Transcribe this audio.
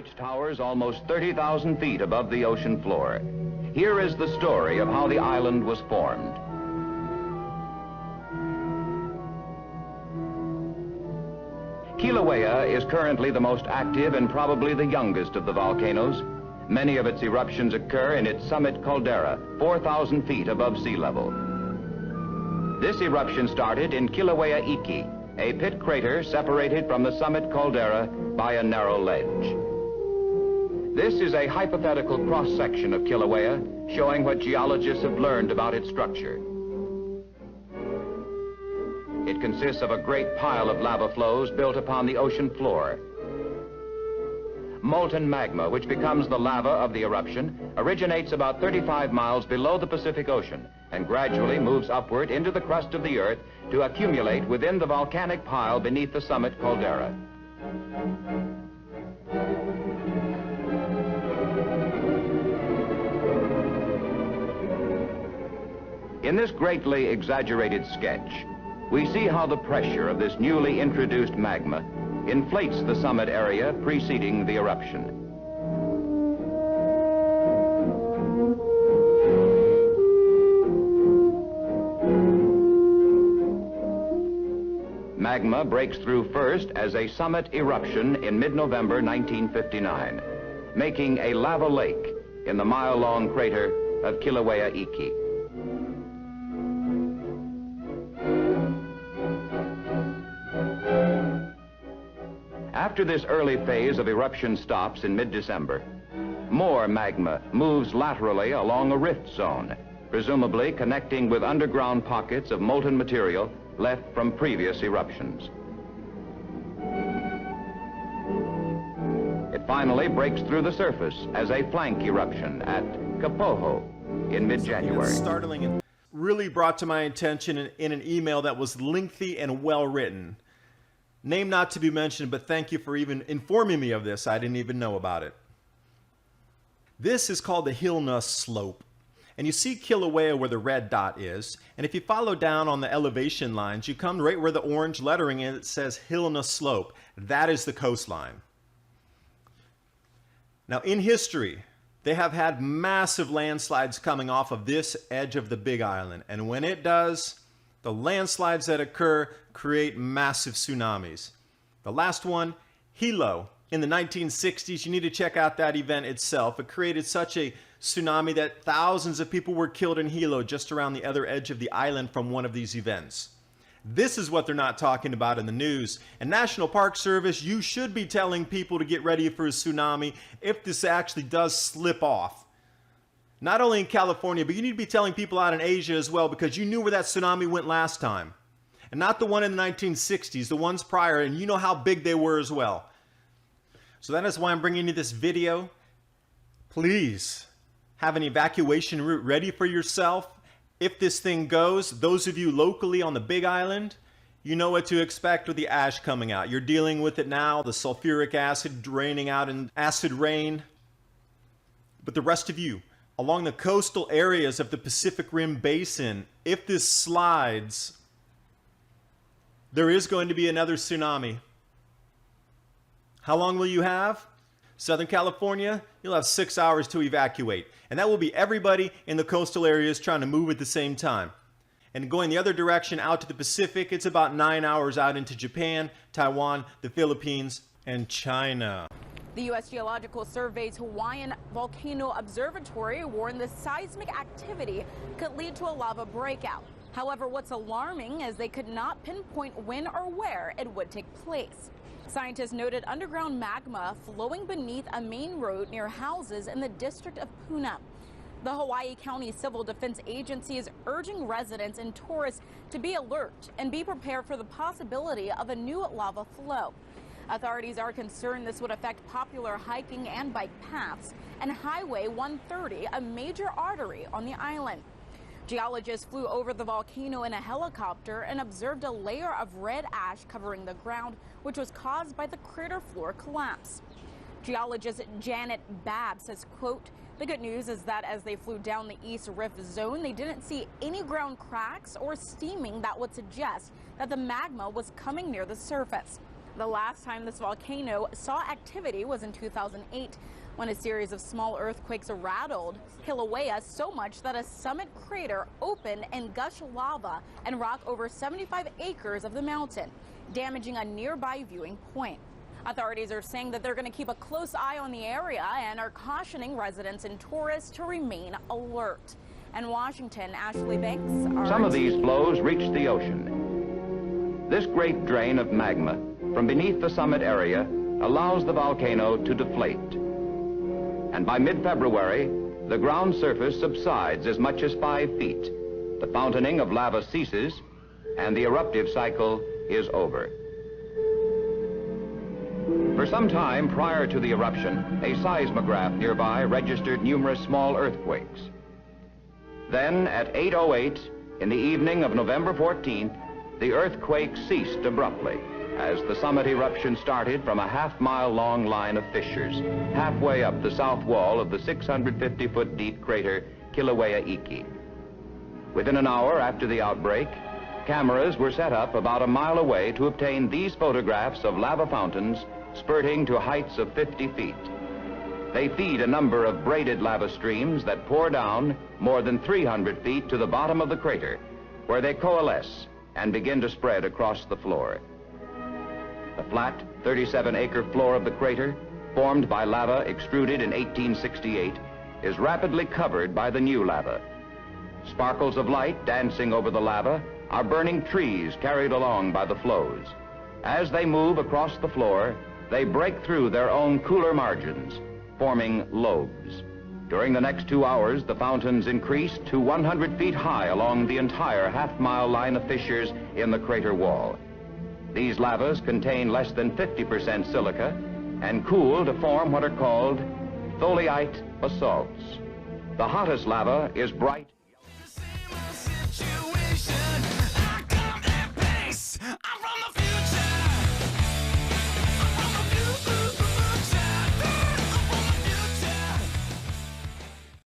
which towers almost 30,000 feet above the ocean floor. Here is the story of how the island was formed. Kilauea is currently the most active and probably the youngest of the volcanoes. Many of its eruptions occur in its summit caldera, 4,000 feet above sea level. This eruption started in Kilauea Iki, a pit crater separated from the summit caldera by a narrow ledge. This is a hypothetical cross-section of Kilauea, showing what geologists have learned about its structure. It consists of a great pile of lava flows built upon the ocean floor. Molten magma, which becomes the lava of the eruption, originates about 35 miles below the Pacific Ocean and gradually moves upward into the crust of the earth to accumulate within the volcanic pile beneath the summit caldera. In this greatly exaggerated sketch, we see how the pressure of this newly introduced magma inflates the summit area preceding the eruption. Magma breaks through first as a summit eruption in mid-November 1959, making a lava lake in the mile-long crater of Kilauea Iki. After this early phase of eruption stops in mid-December, more magma moves laterally along a rift zone, presumably connecting with underground pockets of molten material left from previous eruptions. It finally breaks through the surface as a flank eruption at Kapoho in mid-January. Startling and really brought to my attention in an email that was lengthy and well written. Name not to be mentioned, but thank you for even informing me of this. I didn't even know about it. This is called the Tsunamis slope. And you see Kilauea where the red dot is. And if you follow down on the elevation lines, you come right where the orange lettering is. It says Tsunamis slope. That is the coastline. Now in history, they have had massive landslides coming off of this edge of the Big Island. And when it does, the landslides that occur create massive tsunamis. The last one, Hilo, in the 1960s, you need to check out that event itself. It created such a tsunami that thousands of people were killed in Hilo just around the other edge of the island from one of these events. This is what they're not talking about in the news. And National Park Service, you should be telling people to get ready for a tsunami if this actually does slip off. Not only in California, but you need to be telling people out in Asia as well, because you knew where that tsunami went last time. And not the one in the 1960s, the ones prior, and you know how big they were as well. So that is why I'm bringing you this video. Please have an evacuation route ready for yourself. If this thing goes, those of you locally on the Big Island, you know what to expect with the ash coming out. You're dealing with it now, the sulfuric acid draining out in acid rain. But the rest of you, along the coastal areas of the Pacific Rim Basin, if this slides, there is going to be another tsunami. How long will you have? Southern California, you'll have 6 hours to evacuate. And that will be everybody in the coastal areas trying to move at the same time. And going the other direction out to the Pacific, it's about 9 hours out into Japan, Taiwan, the Philippines, and China. The U.S. Geological Survey's Hawaiian Volcano Observatory warned the seismic activity could lead to a lava breakout. However, what's alarming is they could not pinpoint when or where it would take place. Scientists noted underground magma flowing beneath a main road near houses in the district of Puna. The Hawaii County Civil Defense Agency is urging residents and tourists to be alert and be prepared for the possibility of a new lava flow. Authorities are concerned this would affect popular hiking and bike paths and Highway 130, a major artery on the island. Geologists flew over the volcano in a helicopter and observed a layer of red ash covering the ground, which was caused by the crater floor collapse. Geologist Janet Babb says, quote, "The good news is that as they flew down the East Rift Zone, they didn't see any ground cracks or steaming that would suggest that the magma was coming near the surface. The last time this volcano saw activity was in 2008, when a series of small earthquakes rattled Kilauea so much that a summit crater opened and gushed lava and rock over 75 acres of the mountain, damaging a nearby viewing point. Authorities are saying that they're going to keep a close eye on the area and are cautioning residents and tourists to remain alert. In Washington, Ashley Banks. Some of these flows reach the ocean. This great drain of magma from beneath the summit area allows the volcano to deflate. And by mid-February, the ground surface subsides as much as 5 feet. The fountaining of lava ceases, and the eruptive cycle is over. For some time prior to the eruption, a seismograph nearby registered numerous small earthquakes. Then, at 8:08 in the evening of November 14th, the earthquake ceased abruptly as the summit eruption started from a half-mile-long line of fissures halfway up the south wall of the 650-foot deep crater Kilauea. Within an hour after the outbreak, cameras were set up about a mile away to obtain these photographs of lava fountains spurting to heights of 50 feet. They feed a number of braided lava streams that pour down more than 300 feet to the bottom of the crater, where they coalesce and begin to spread across the floor. The flat, 37-acre floor of the crater, formed by lava extruded in 1868, is rapidly covered by the new lava. Sparkles of light dancing over the lava are burning trees carried along by the flows. As they move across the floor, they break through their own cooler margins, forming lobes. During the next 2 hours, the fountains increased to 100 feet high along the entire half-mile line of fissures in the crater wall. These lavas contain less than 50% silica and cool to form what are called tholeite basalts. The hottest lava is bright